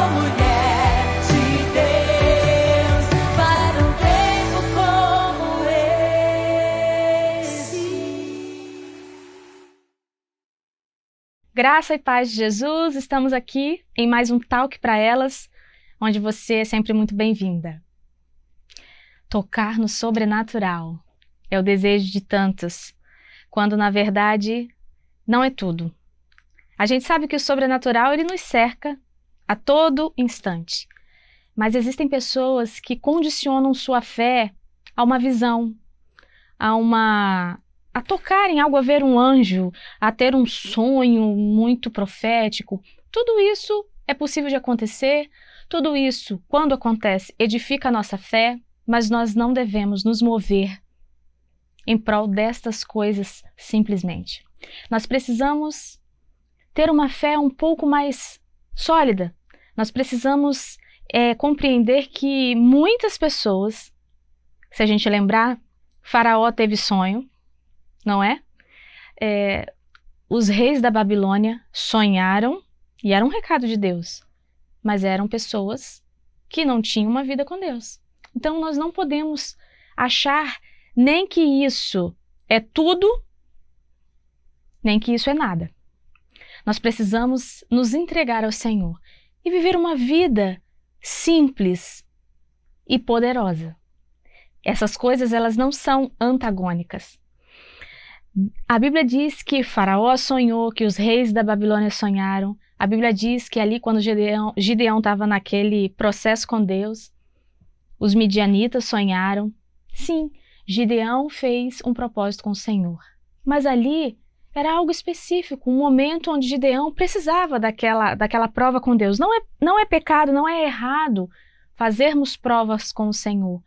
mulher de Deus para um tempo como esse. Graça e paz de Jesus, estamos aqui em mais um Talk para Elas, onde você é sempre muito bem-vinda. Tocar no sobrenatural é o desejo de tantos, quando na verdade não é tudo. A gente sabe que o sobrenatural ele nos cerca a todo instante, mas existem pessoas que condicionam sua fé a uma visão, a tocar em algo, a ver um anjo, a ter um sonho muito profético. Tudo isso é possível de acontecer, tudo isso, quando acontece, edifica a nossa fé, mas nós não devemos nos mover em prol destas coisas simplesmente. Nós precisamos ter uma fé um pouco mais sólida. Nós precisamos compreender que muitas pessoas, se a gente lembrar, Faraó teve sonho, não é? Os reis da Babilônia sonharam e era um recado de Deus, mas eram pessoas que não tinham uma vida com Deus. Então nós não podemos achar nem que isso é tudo, nem que isso é nada. Nós precisamos nos entregar ao Senhor e viver uma vida simples e poderosa. Essas coisas, elas não são antagônicas. A Bíblia diz que Faraó sonhou, que os reis da Babilônia sonharam. A Bíblia diz que ali, quando Gideão estava naquele processo com Deus, os midianitas sonharam. Sim, Gideão fez um propósito com o Senhor. Mas ali era algo específico, um momento onde Gideão precisava daquela prova com Deus. Não é pecado, não é errado fazermos provas com o Senhor.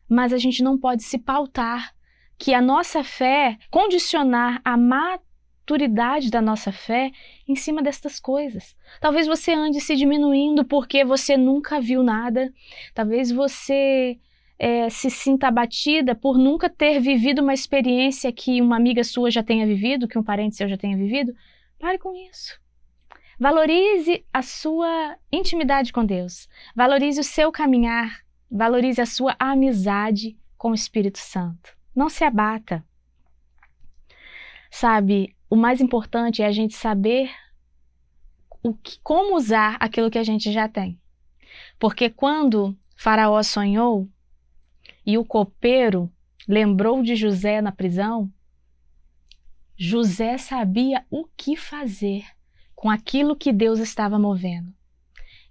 Mas a gente não pode se pautar que a nossa fé, condicionar a maturidade da nossa fé em cima destas coisas. Talvez você ande se diminuindo porque você nunca viu nada. Talvez você se sinta abatida por nunca ter vivido uma experiência que uma amiga sua já tenha vivido, que um parente seu já tenha vivido. Pare com isso. Valorize a sua intimidade com Deus. Valorize o seu caminhar. Valorize a sua amizade com o Espírito Santo. Não se abata. Sabe, o mais importante é a gente saber como usar aquilo que a gente já tem. Porque quando Faraó sonhou e o copeiro lembrou de José na prisão, José sabia o que fazer com aquilo que Deus estava movendo.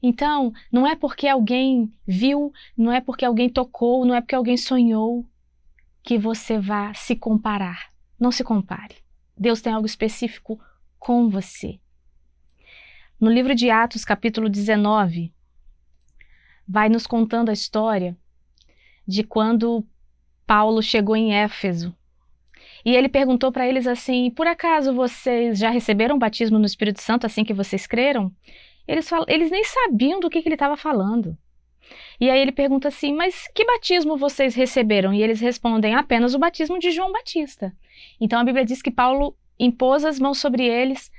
Então, não é porque alguém viu, não é porque alguém tocou, não é porque alguém sonhou que você vá se comparar. Não se compare. Deus tem algo específico com você. No livro de Atos, capítulo 19, vai nos contando a história de quando Paulo chegou em Éfeso. E ele perguntou para eles assim: por acaso vocês já receberam o batismo no Espírito Santo assim que vocês creram? Eles nem sabiam do que ele estava falando. E aí ele pergunta assim: mas que batismo vocês receberam? E eles respondem: apenas o batismo de João Batista. Então a Bíblia diz que Paulo impôs as mãos sobre eles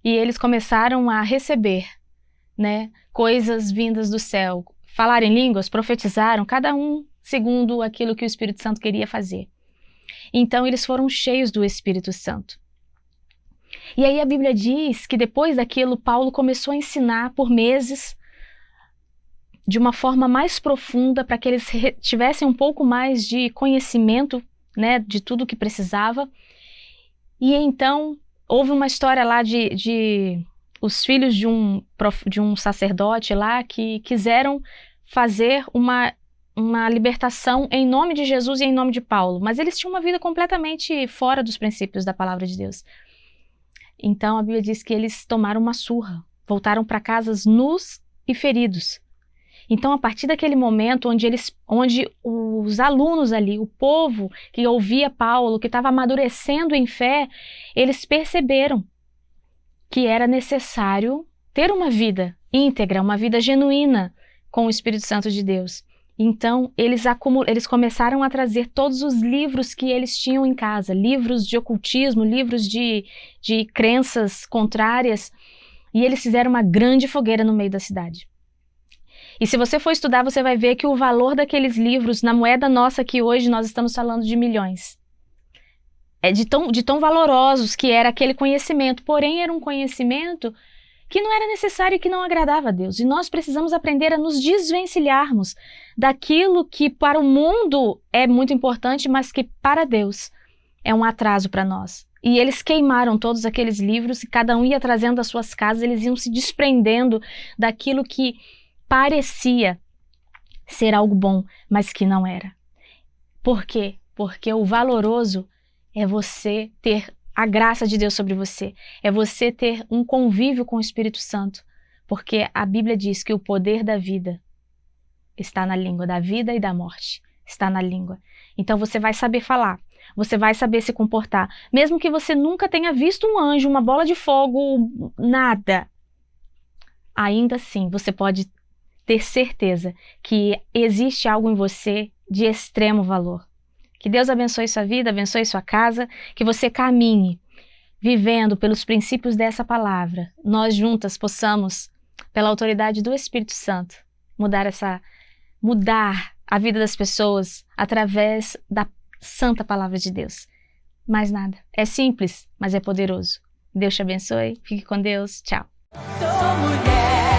e eles começaram a receber, coisas vindas do céu. Falaram em línguas, profetizaram, cada um segundo aquilo que o Espírito Santo queria fazer. Então eles foram cheios do Espírito Santo. E aí a Bíblia diz que depois daquilo Paulo começou a ensinar por meses de uma forma mais profunda para que eles tivessem um pouco mais de conhecimento, de tudo o que precisava. E então houve uma história lá de os filhos de um sacerdote lá que quiseram fazer uma libertação em nome de Jesus e em nome de Paulo, mas eles tinham uma vida completamente fora dos princípios da palavra de Deus. Então a Bíblia diz que eles tomaram uma surra, voltaram para casas nus e feridos. Então, a partir daquele momento onde os alunos ali, o povo que ouvia Paulo, que estava amadurecendo em fé, eles perceberam que era necessário ter uma vida íntegra, uma vida genuína com o Espírito Santo de Deus. Então, eles começaram a trazer todos os livros que eles tinham em casa, livros de ocultismo, livros de crenças contrárias, e eles fizeram uma grande fogueira no meio da cidade. E se você for estudar, você vai ver que o valor daqueles livros, na moeda nossa que hoje nós estamos falando de milhões. É de tão valorosos que era aquele conhecimento. Porém, era um conhecimento que não era necessário e que não agradava a Deus. E nós precisamos aprender a nos desvencilharmos daquilo que para o mundo é muito importante, mas que para Deus é um atraso para nós. E eles queimaram todos aqueles livros e cada um ia trazendo das suas casas, eles iam se desprendendo daquilo que parecia ser algo bom, mas que não era. Por quê? Porque o valoroso é você ter a graça de Deus sobre você, é você ter um convívio com o Espírito Santo, porque a Bíblia diz que o poder da vida está na língua, da vida e da morte está na língua. Então você vai saber falar, você vai saber se comportar, mesmo que você nunca tenha visto um anjo, uma bola de fogo, nada. Ainda assim, você pode ter certeza que existe algo em você de extremo valor. Que Deus abençoe sua vida, abençoe sua casa, que você caminhe vivendo pelos princípios dessa palavra. Nós juntas possamos, pela autoridade do Espírito Santo, mudar a vida das pessoas através da santa palavra de Deus. Mais nada. É simples, mas é poderoso. Deus te abençoe. Fique com Deus. Tchau. Sou mulher.